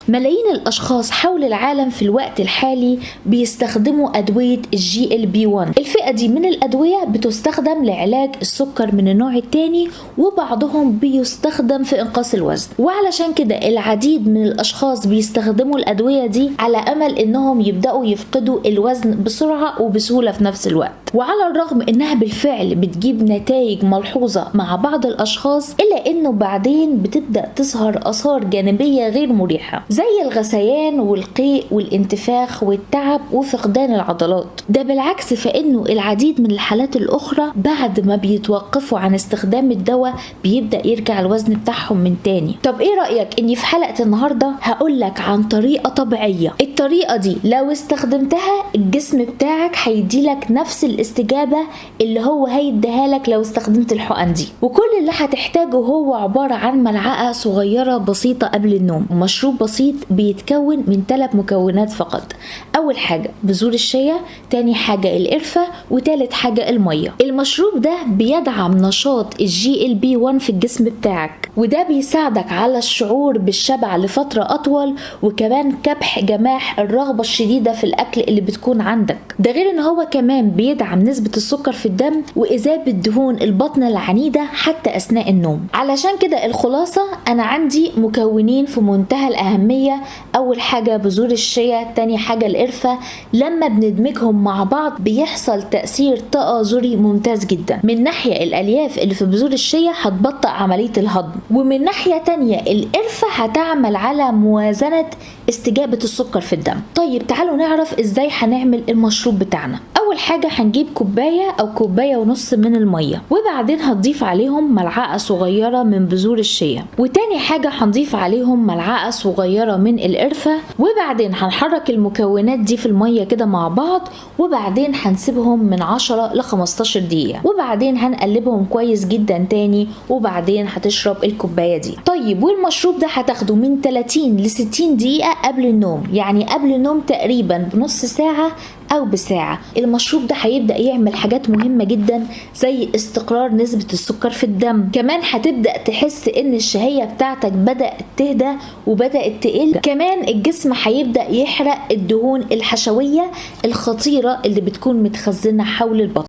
ملايين الأشخاص حول العالم في الوقت الحالي بيستخدموا أدوية الGLP-1. الفئة دي من الأدوية بتستخدم لعلاج السكر من النوع الثاني، وبعضهم بيستخدم في إنقاص الوزن. وعلشان كده العديد من الأشخاص بيستخدموا الأدوية دي على أمل إنهم يبدأوا يفقدوا الوزن بسرعة وبسهولة في نفس الوقت. وعلى الرغم إنها بالفعل بتجيب نتائج ملحوظة مع بعض الأشخاص، إلا إنه بعدين بتبدأ تظهر آثار جانبية غير مريحة زي الغثيان والقيء والانتفاخ والتعب وفقدان العضلات. ده بالعكس، فإنه العديد من الحالات الأخرى بعد ما بيتوقفوا عن استخدام الدواء بيبدأ يرجع الوزن بتاعهم من تاني. طب إيه رأيك إني في حلقة النهاردة هقولك عن طريقة طبيعية، الطريقة دي لو استخدمتها الجسم بتاعك هيديلك نفس الاستجابة اللي هو هيديها لك لو استخدمت الحقن دي. وكل اللي هتحتاجه هو عبارة عن ملعقة صغيرة بسيطة قبل النوم، ومشروب بسيط بيتكون من 3 مكونات فقط. أول حاجة بذور الشيا، تاني حاجة القرفة، وتالت حاجة المية. المشروب ده بيدعم نشاط الGLP-1 في الجسم بتاعك، وده بيساعدك على الشعور بالشبع لفترة أطول، وكمان كبح جماح الرغبة الشديدة في الأكل اللي بتكون عندك. ده غير إن هو كمان بيدعم نسبة السكر في الدم وإذابة دهون البطن العنيدة حتى أثناء النوم. علشان كده الخلاصة، أنا عندي مكونين في منتهى الأهمية. أول حاجة بذور الشيا، تاني حاجة القرفة. لما بندمجهم مع بعض بيحصل تأثير تآزري ممتاز جدا. من ناحية الألياف اللي في بذور الشيا هتبطئ عملية الهضم، ومن ناحية تانية القرفة هتعمل على موازنة استجابة السكر في الدم. طيب تعالوا نعرف ازاي هنعمل المشروب بتاعنا. اول حاجة هنجيب كوباية او كوباية ونص من المية، وبعدين هتضيف عليهم ملعقة صغيرة من بذور الشيا، وتاني حاجة هنضيف عليهم ملعقة صغيرة من القرفة، وبعدين هنحرك المكونات دي في المية كده مع بعض، وبعدين هنسيبهم من 10 ل 15 دقيقة، وبعدين هنقلبهم كويس جدا تاني، وبعدين هتشرب الكوباية دي. طيب والمشروب ده هتاخده من 30 ل 60 دقيقة قبل النوم، يعني قبل النوم تقريبا بنص ساعة أو بساعة. المشروب ده هيبدأ يعمل حاجات مهمة جدا زي استقرار نسبة السكر في الدم. كمان هتبدأ تحس إن الشهية بتاعتك بدأت تهدى وبدأت تقل. كمان الجسم هيبدأ يحرق الدهون الحشوية الخطيرة اللي بتكون متخزنة حول البطن.